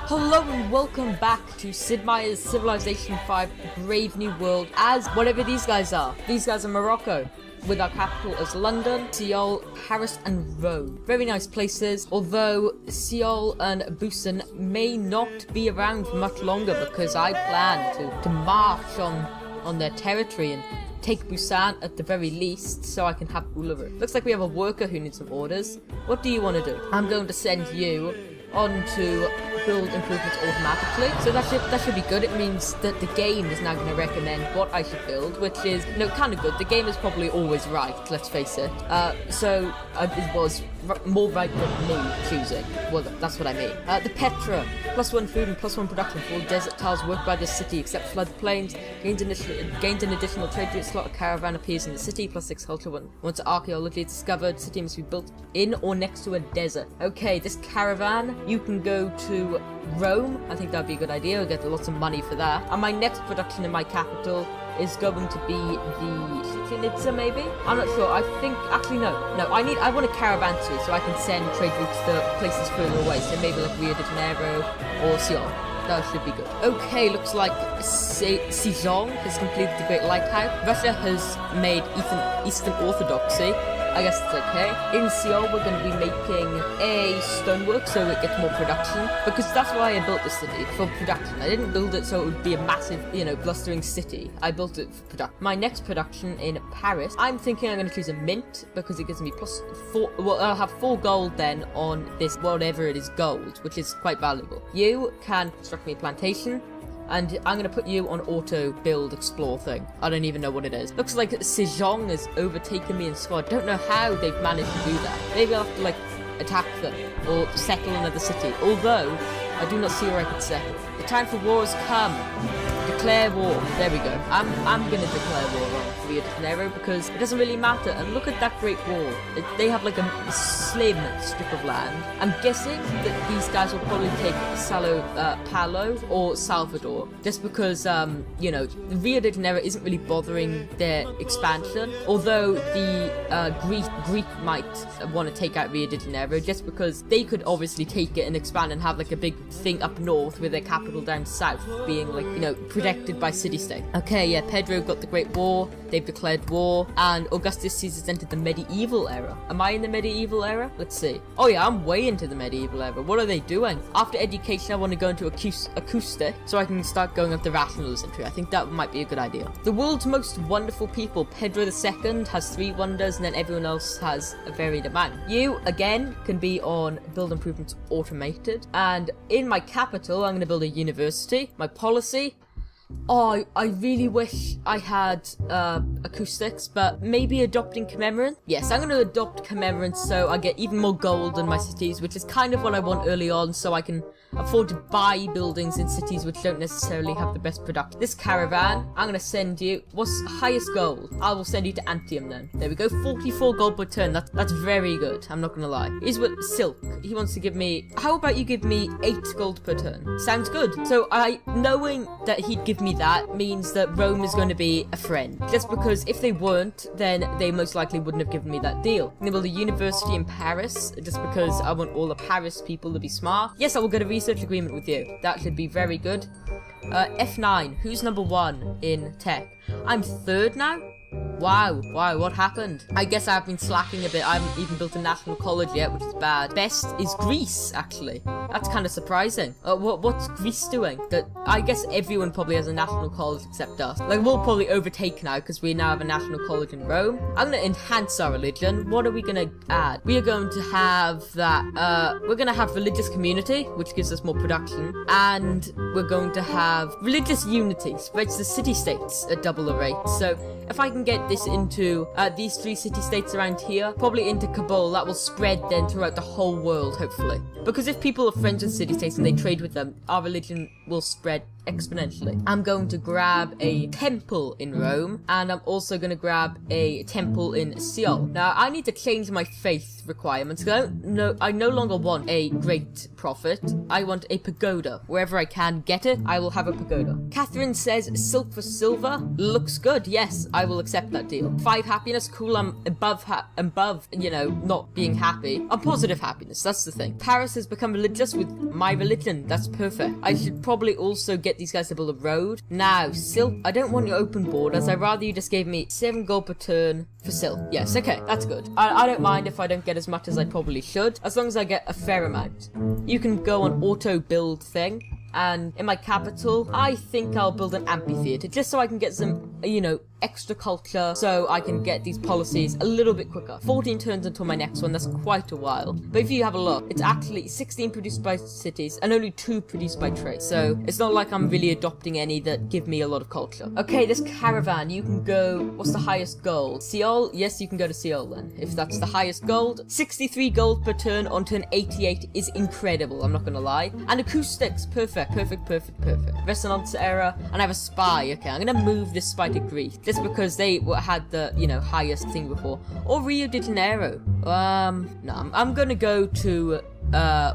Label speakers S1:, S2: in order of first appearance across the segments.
S1: Hello and welcome back to Sid Meier's Civilization 5 Brave New World as whatever these guys are. These guys are Morocco, with our capital as London, Seoul, Paris and Rome. Very nice places, although Seoul and Busan may not be around for much longer because I plan to march on their territory and take Busan at the very least so I can have rule over it. Looks like we have a worker who needs some orders. What do you want to do? I'm going to send you on to build improvements automatically, so that should be good. It means that the game is now going to recommend what I should build, which is kind of good. The game is probably always right, let's face it. It was more right than me choosing. Well, that's what I mean. The Petra, +1 food and +1 production for all desert tiles worked by the city except floodplains. Gains an additional trade route slot. A caravan appears in the city, +6 culture. Once archaeology is discovered, city must be built in or next to a desert. Okay, this caravan, you can go to Rome. I think that'd be a good idea. I'll get lots of money for that. And my next production in my capital is going to be the Chichen maybe? I'm not sure. I think actually no. I want a caravan too, so I can send trade routes to places further away. So maybe like Rio de Janeiro or Seoul. That should be good. Okay, looks like Sejong has completed the Great Lighthouse. Russia has made Eastern Orthodoxy. I guess it's okay. In Seoul, we're going to be making a stonework so it gets more production. Because that's why I built the city, for production. I didn't build it so it would be a massive, blustering city. I built it for production. My next production in Paris, I'm thinking I'm going to choose a mint because it gives me +4. Well, I'll have 4 gold then on this, whatever it is, gold, which is quite valuable. You can construct me a plantation. And I'm going to put you on auto build explore thing. I don't even know what it is. Looks like Sejong has overtaken me in squad. Don't know how they've managed to do that. Maybe I'll have to attack them or settle another city. Although I do not see where I could settle. The time for war has come. Declare war. There we go. I'm going to declare war on Rio de Janeiro because it doesn't really matter. And look at that Great Wall. They have like a slim strip of land. I'm guessing that these guys will probably take Sao Paulo or Salvador just because, Rio de Janeiro isn't really bothering their expansion. Although the Greek might want to take out Rio de Janeiro just because they could obviously take it and expand and have like a big thing up north with their capital down south being protected by city-state. Okay, yeah, Pedro got the Great War, they've declared war, and Augustus Caesar's entered the medieval era. Am I in the medieval era? Let's see. Oh yeah, I'm way into the medieval era. What are they doing? After education, I want to go into acoustic, so I can start going up the rationalism tree. I think that might be a good idea. The world's most wonderful people, Pedro II has 3 wonders, and then everyone else has a varied amount. You, again, can be on build improvements automated, and in my capital, I'm going to build a university. My policy, oh, I really wish I had acoustics, but maybe adopting commemorant? Yes, I'm going to adopt commemorant so I get even more gold in my cities, which is kind of what I want early on, so I can afford to buy buildings in cities which don't necessarily have the best production. This caravan, I'm going to send you, what's highest gold? I will send you to Antium then. There we go, 44 gold per turn. That's very good, I'm not going to lie. Here's what Silk, he wants to give me, how about you give me 8 gold per turn? Sounds good. So knowing that he'd give me that means that Rome is going to be a friend. Just because if they weren't, then they most likely wouldn't have given me that deal. I'm going to build a university in Paris, just because I want all the Paris people to be smart. Yes, I will get a research agreement with you. That should be very good. F9, who's number 1 in tech? I'm 3rd now? Wow, what happened? I guess I've been slacking a bit. I haven't even built a national college yet, which is bad. Best is Greece, actually. That's kind of surprising. What's Greece doing? I guess everyone probably has a national college except us. Like, we'll probably overtake now because we now have a national college in Rome. I'm going to enhance our religion. What are we going to add? We are going to have that, we're going to have religious community, which gives us more production. And we're going to have religious unity, spreads the city-states at double the rate. So if I can get this into these 3 city-states around here, probably into Kabul, that will spread then throughout the whole world, hopefully. Because if people are friends with city-states and they trade with them, our religion will spread exponentially. I'm going to grab a temple in Rome, and I'm also going to grab a temple in Seoul. Now, I need to change my faith requirements. I no longer want a great prophet. I want a pagoda. Wherever I can get it, I will have a pagoda. Catherine says, silk for silver? Looks good. Yes, I will accept that deal. 5 happiness. Cool, I'm above, not being happy. I'm positive happiness. That's the thing. Paris has become religious with my religion. That's perfect. I should probably also get these guys to build a road. Now, silk. I don't want your open borders. I'd rather you just gave me 7 gold per turn for silk. Yes, okay, that's good. I don't mind if I don't get as much as I probably should, as long as I get a fair amount. You can go on auto build thing. And in my capital, I think I'll build an amphitheater just so I can get some, you know, extra culture, so I can get these policies a little bit quicker. 14 turns until my next one, that's quite a while. But if you have a look, it's actually 16 produced by cities and only 2 produced by trade. So it's not like I'm really adopting any that give me a lot of culture. Okay, this caravan, you can go, what's the highest gold? Seoul? Yes, you can go to Seoul then, if that's the highest gold. 63 gold per turn on turn 88 is incredible, I'm not gonna lie. And acoustics, perfect. Resonance error, and I have a spy. Okay, I'm gonna move this spy to Greece, just because they had the, you know, highest thing before. Or Rio de Janeiro. No, I'm gonna go to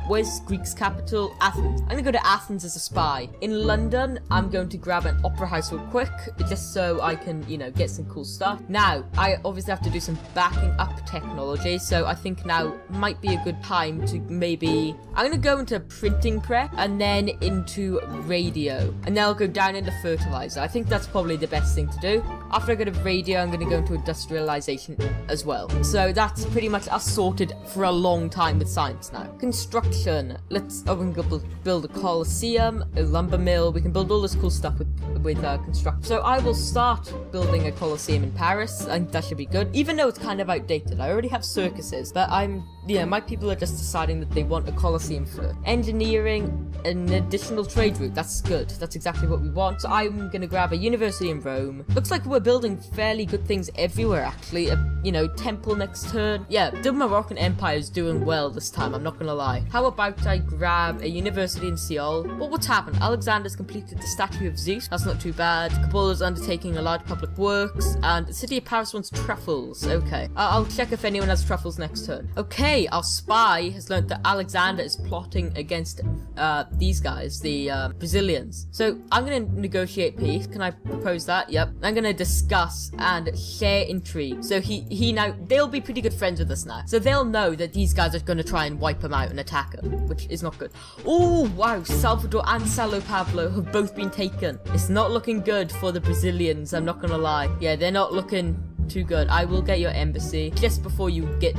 S1: where's Greece's capital? Athens. I'm gonna go to Athens as a spy. In London, I'm going to grab an opera house real quick, just so I can, you know, get some cool stuff. Now, I obviously have to do some backing up technology, so I think now might be a good time to maybe... I'm gonna go into printing prep, and then into radio, and then I'll go down into fertilizer. I think that's probably the best thing to do. After I go to radio, I'm gonna go into industrialization as well. So that's pretty much us sorted for a long time with science now. Construction. We can go build a coliseum, a lumber mill. We can build all this cool stuff with construction. So I will start building a coliseum in Paris. I think that should be good, even though it's kind of outdated. I already have circuses, but my people are just deciding that they want a coliseum for engineering, an additional trade route. That's good. That's exactly what we want. So I'm gonna grab a university in Rome. Looks like we're building fairly good things everywhere, actually. Temple next turn. Yeah, the Moroccan Empire is doing well this time, I'm not gonna lie. How about I grab a university in Seoul? Well, what's happened? Alexander's completed the statue of Zeus. That's not too bad. Kabul is undertaking a large public works, and the city of Paris wants truffles. Okay, I'll check if anyone has truffles next turn. Okay, our spy has learned that Alexander is plotting against these guys, the Brazilians. So I'm gonna negotiate peace. Can I propose that? Yep. I'm gonna discuss and share intrigue. So he now, they'll be pretty good friends with us now. So they'll know that these guys are gonna try and wipe him out and attack him, which is not good. Oh wow, Salvador and Sao Paulo have both been taken. It's not looking good for the Brazilians, I'm not gonna lie. Yeah, they're not looking too good. I will get your embassy just before you get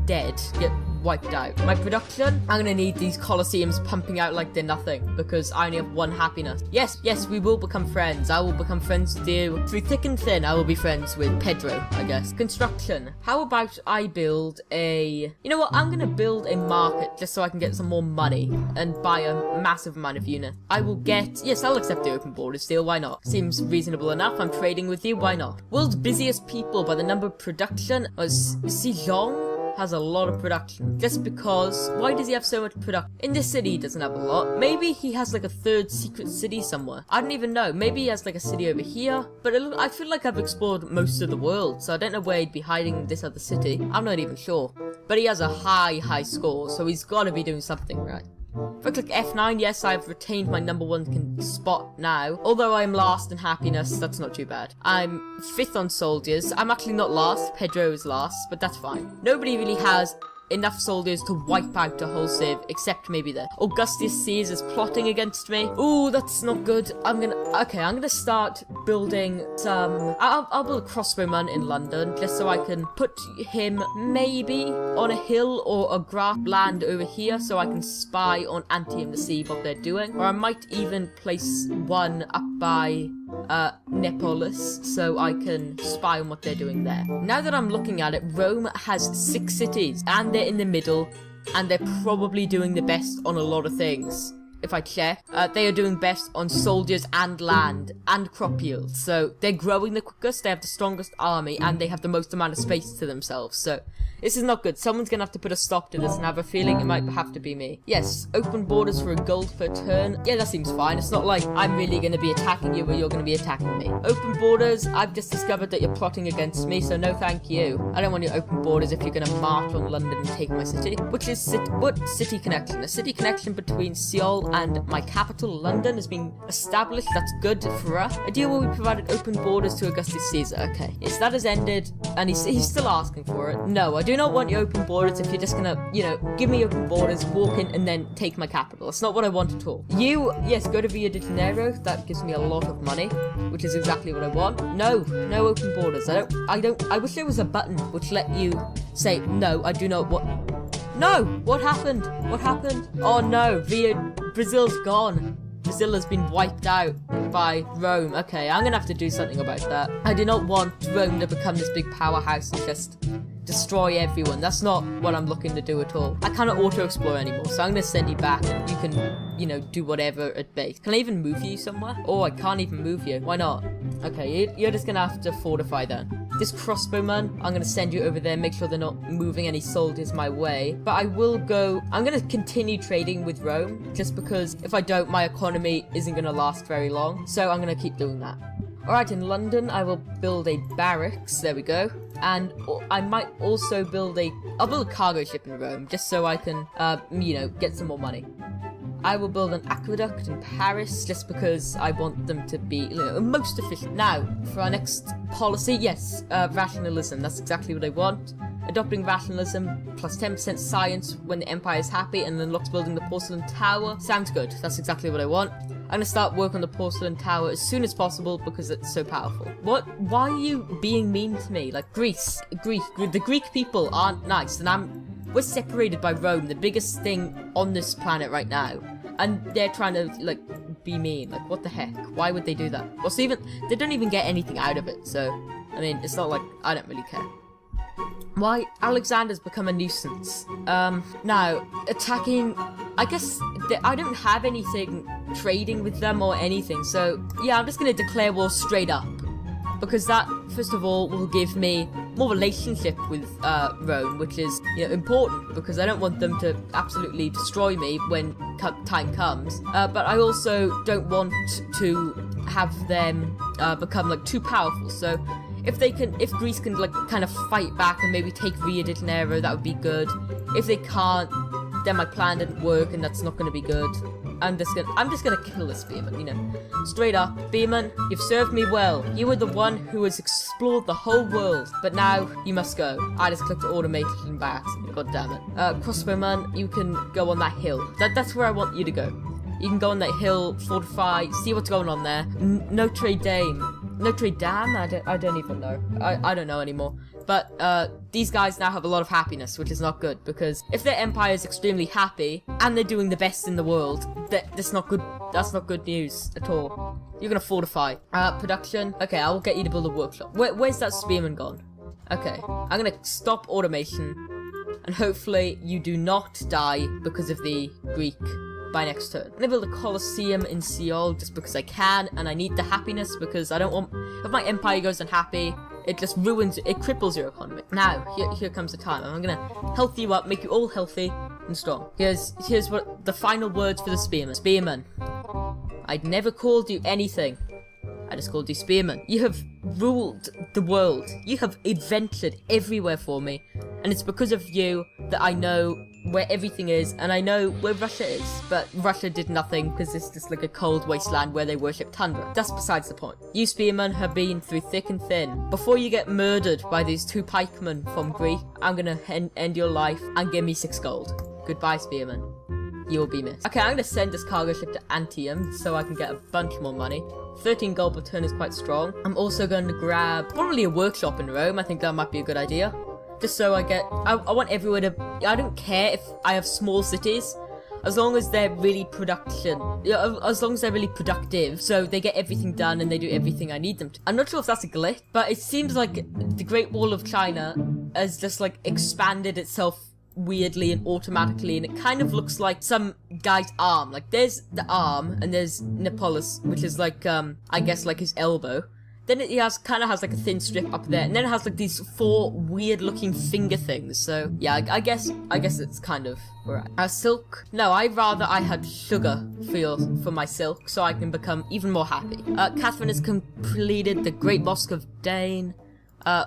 S1: dead. Get wiped out. My production, I'm gonna need these coliseums pumping out like they're nothing, because I only have 1 happiness. Yes, we will become friends. I will become friends with you. Through thick and thin, I will be friends with Pedro, I guess. Construction. How about I build a... You know what? I'm gonna build a market just so I can get some more money and buy a massive amount of units. I will get... Yes, I'll accept the open borders deal. Why not? Seems reasonable enough. I'm trading with you. Why not? World's busiest people by the number of production was Sejong. Has a lot of production. Just because, why does he have so much production? In this city, he doesn't have a lot. Maybe he has like a 3rd secret city somewhere. I don't even know. Maybe he has like a city over here. But I feel like I've explored most of the world, so I don't know where he'd be hiding this other city. I'm not even sure. But he has a high score, so he's got to be doing something right. If I click F9, yes, I've retained my number 1 spot now. Although I'm last in happiness, that's not too bad. I'm 5th on soldiers. I'm actually not last. Pedro is last, but that's fine. Nobody really has enough soldiers to wipe out a whole civ, except maybe there. Augustus Caesar's plotting against me. Ooh, that's not good. I'm gonna start building some... I'll build a crossbowman in London, just so I can put him maybe on a hill or a grassland over here, so I can spy on Antium to see what they're doing. Or I might even place one up by Neapolis, so I can spy on what they're doing there. Now that I'm looking at it, Rome has 6 cities, and they're in the middle, and they're probably doing the best on a lot of things. If I check, they are doing best on soldiers and land and crop yields. So they're growing the quickest, they have the strongest army, and they have the most amount of space to themselves. So this is not good. Someone's gonna have to put a stop to this, and I have a feeling it might have to be me. Yes, open borders for a gold per turn. Yeah, that seems fine. It's not like I'm really gonna be attacking you or you're gonna be attacking me. Open borders, I've just discovered that you're plotting against me, so no thank you. I don't want your open borders if you're gonna march on London and take my city. Which is what city connection? A city connection between Seoul and my capital, London, has been established. That's good for us. A deal where we provided open borders to Augustus Caesar. Okay, yes, that has ended, and he's still asking for it. No, I do not want your open borders if you're just gonna, you know, give me open borders, walk in, and then take my capital. That's not what I want at all. You, yes, go to Rio de Janeiro. That gives me a lot of money, which is exactly what I want. No open borders. I wish there was a button which let you say, no, I do not want... No! What happened? What happened? Oh no, Brazil's gone. Brazil has been wiped out by Rome. Okay, I'm gonna have to do something about that. I do not want Rome to become this big powerhouse and just destroy everyone. That's not what I'm looking to do at all. I cannot auto-explore anymore, so I'm gonna send you back and you can, you know, do whatever at base. Can I even move you somewhere? Oh, I can't even move you. Why not? Okay, you're just gonna have to fortify then. This crossbowman, I'm gonna send you over there, make sure they're not moving any soldiers my way. But I'm gonna continue trading with Rome, just because if I don't, my economy isn't gonna last very long. So I'm gonna keep doing that. Alright, in London, I will build a barracks, there we go. And I might also I'll build a cargo ship in Rome, just so I can, you know, get some more money. I will build an aqueduct in Paris, just because I want them to be, you know, most efficient. Now, for our next policy, yes, rationalism, that's exactly what I want. Adopting rationalism, plus 10% science when the Empire is happy, and then looks building the porcelain tower. Sounds good, that's exactly what I want. I'm gonna start work on the porcelain tower as soon as possible because it's so powerful. What? Why are you being mean to me? Like, the Greek people aren't nice, and we're separated by Rome, the biggest thing on this planet right now. And they're trying to, like, be mean. Like, what the heck? Why would they do that? Well, so they don't even get anything out of it, so, I mean, it's not like, I don't really care. Why? Alexander's become a nuisance. Now, attacking... I guess I don't have anything trading with them or anything, so yeah, I'm just gonna declare war straight up. Because that, first of all, will give me more relationship with Rome, which is, you know, important, because I don't want them to absolutely destroy me when time comes. But I also don't want to have them become, like, too powerful, so... If Greece can, like, kind of fight back and maybe take Rio de Janeiro, that would be good. If they can't, then my plan didn't work and that's not going to be good. I'm just gonna kill this Spearman, you know. Straight up, Spearman, you've served me well. You were the one who has explored the whole world, but now you must go. I just clicked automation by accident, god damn it. Crossbowman, you can go on that hill. That's where I want you to go. You can go on that hill, fortify, see what's going on there. Notre Dame. Notre Dame? I don't even know. I don't know anymore. But these guys now have a lot of happiness, which is not good, because if their empire is extremely happy and they're doing the best in the world, that's not good. That's not good news at all. You're gonna fortify. Production. Okay, I will get you to build a workshop. Where's that spearman gone? Okay, I'm gonna stop automation, and hopefully you do not die because of the Greek by next turn. I'm gonna build a Colosseum in Seoul just because I can, and I need the happiness because I don't want... If my empire goes unhappy, it just ruins... It cripples your economy. Now, here comes the time. I'm gonna health you up, make you all healthy and strong. Here's what the final words for the Spearman. Spearman, I'd never called you anything. I just called you Spearman. You have ruled the world. You have adventured everywhere for me. And it's because of you that I know where everything is, and I know where Russia is. But Russia did nothing because it's just like a cold wasteland where they worship tundra. That's besides the point. You, Spearman, have been through thick and thin. Before you get murdered by these two pikemen from Greece, I'm gonna end your life and give me 6 gold. Goodbye, Spearman. You will be missed. Okay, I'm gonna send this cargo ship to Antium so I can get a bunch more money. 13 gold per turn is quite strong. I'm also going to grab probably a workshop in Rome. I think that might be a good idea. Just so I want everyone to... I don't care if I have small cities, as long as they're really as long as they're really productive, so they get everything done and they do everything I need them to. I'm not sure if that's a glitch, but it seems like the Great Wall of China has just like expanded itself weirdly and automatically, and it kind of looks like some guy's arm. Like there's the arm and there's Nepolis, which is like I guess like his elbow. Then it kind of has like a thin strip up there, and then it has like these 4 weird looking finger things. So yeah, I guess it's kind of alright. Silk? No, I'd rather I had sugar for my silk, so I can become even more happy. Catherine has completed the Great Mosque of Dane.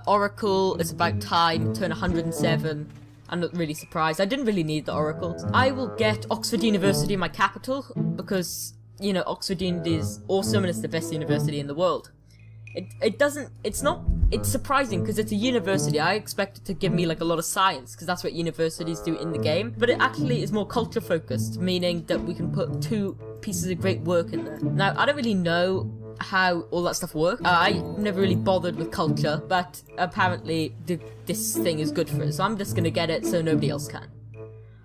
S1: Oracle, it's about time, turn 107. I'm not really surprised. I didn't really need the oracles. I will get Oxford University in my capital because, you know, Oxford University is awesome and it's the best university in the world. It's surprising because it's a university. I expect it to give me like a lot of science because that's what universities do in the game. But it actually is more culture focused, meaning that we can put 2 pieces of great work in there. Now, I don't really know how all that stuff works. I never really bothered with culture, but apparently this thing is good for it. So I'm just gonna get it so nobody else can.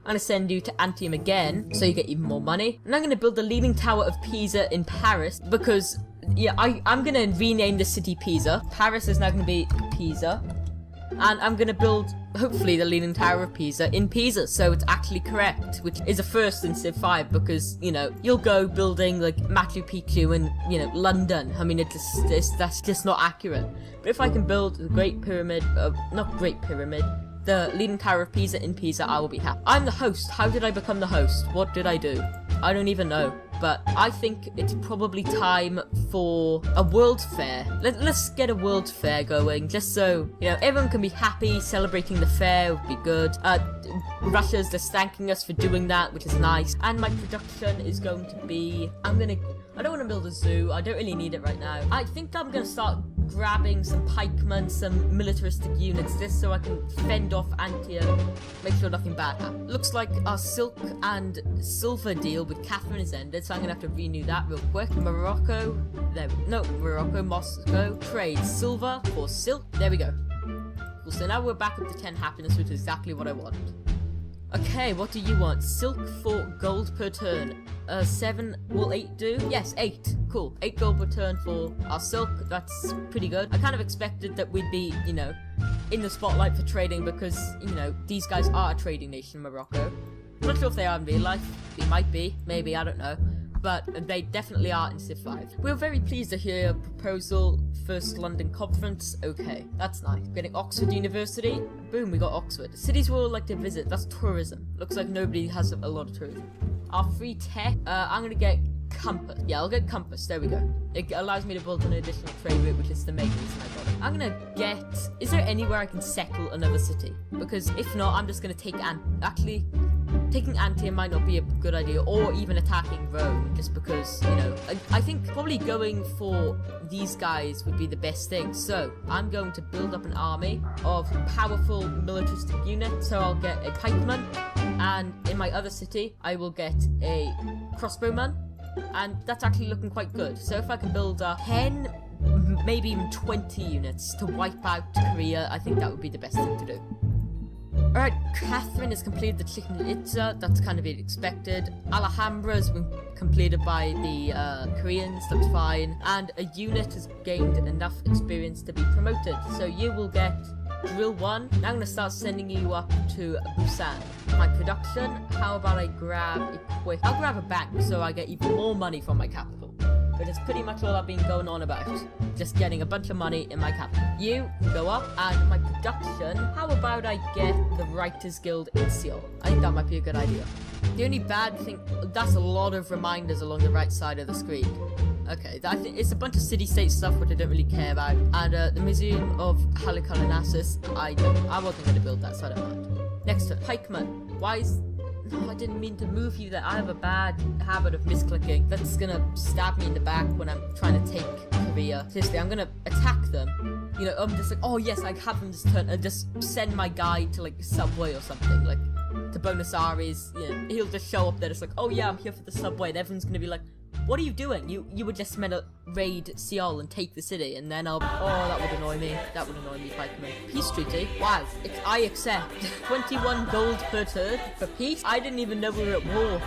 S1: I'm going to send you to Antium again, so you get even more money. And I'm going to build the Leaning Tower of Pisa in Paris, because, yeah, I'm going to rename the city Pisa. Paris is now going to be Pisa. And I'm going to build, hopefully, the Leaning Tower of Pisa in Pisa, so it's actually correct, which is a first in Civ 5, because, you know, you'll go building, like, Machu Picchu in, you know, London. I mean, that's just not accurate. But if I can build the Great Pyramid, not Great Pyramid, the Leaning Tower of Pisa in Pisa, I will be happy. I'm the host. How did I become the host? What did I do? I don't even know. But I think it's probably time for a world fair. Let's get a world fair going, just so, you know, everyone can be happy. Celebrating the fair would be good. Russia's just thanking us for doing that, which is nice. And my production is going to be... I don't want to build a zoo. I don't really need it right now. I think I'm going to start grabbing some pikemen, some militaristic units, just so I can fend off Antium, make sure nothing bad happens. Looks like our silk and silver deal with Catherine is ended, so I'm going to have to renew that real quick. Morocco, Moscow, trade silver for silk. There we go. Cool, so now we're back up to 10 happiness, which is exactly what I want. Okay, what do you want? Silk for gold per turn. 7, will 8 do? Yes, 8. Cool. 8 gold per turn for our silk. That's pretty good. I kind of expected that we'd be, you know, in the spotlight for trading because, you know, these guys are a trading nation, Morocco. I'm not sure if they are in real life. They might be. Maybe, I don't know. But they definitely are in Civ 5. We're very pleased to hear a proposal. First London Conference. Okay, that's nice. Getting Oxford University. Boom, we got Oxford. Cities we'll like to visit. That's tourism. Looks like nobody has a lot of tourism. Our free tech. I'm going to get Compass. Yeah, I'll get Compass. There we go. It allows me to build an additional trade route, which is the main reason I got it. I'm going to get... Is there anywhere I can settle another city? Because if not, I'm just going to take... Actually... Taking Antium might not be a good idea, or even attacking Rome, just because, you know, I think probably going for these guys would be the best thing. So, I'm going to build up an army of powerful militaristic units, so I'll get a pikeman, and in my other city, I will get a crossbowman, and that's actually looking quite good. So if I can build 10, maybe even 20 units to wipe out Korea, I think that would be the best thing to do. Alright, Catherine has completed the Chichen Itza, that's kind of expected. Alhambra has been completed by the Koreans, that's fine. And a unit has gained enough experience to be promoted. So you will get Drill 1. Now I'm going to start sending you up to Busan. My production, how about I grab a quick... I'll grab a bank so I get even more money from my capital. But it's pretty much all I've been going on about. Just getting a bunch of money in my capital. You can go up, and my production, how about I get the Writers Guild in Seoul? I think that might be a good idea. The only bad thing, that's a lot of reminders along the right side of the screen. Okay, it's a bunch of city-state stuff which I don't really care about. And the Museum of Halicarnassus, I wasn't going to build that, so I don't mind. Next to Pikeman. Why is... No, I didn't mean to move you there. I have a bad habit of misclicking. That's gonna stab me in the back when I'm trying to take Korea. Seriously, I'm gonna attack them. You know, I'm just like, oh yes, I have them just turn and just send my guy to like subway or something, like to Buenos Aires. You know, he'll just show up there. It's like, oh yeah, I'm here for the subway. And everyone's gonna be like, what are you doing? You were just meant to raid Seoul and take the city, and then I'll... Oh, that would annoy me. That would annoy me if I could make peace treaty. Wow, I accept. 21 gold per turn for peace? I didn't even know we were at war.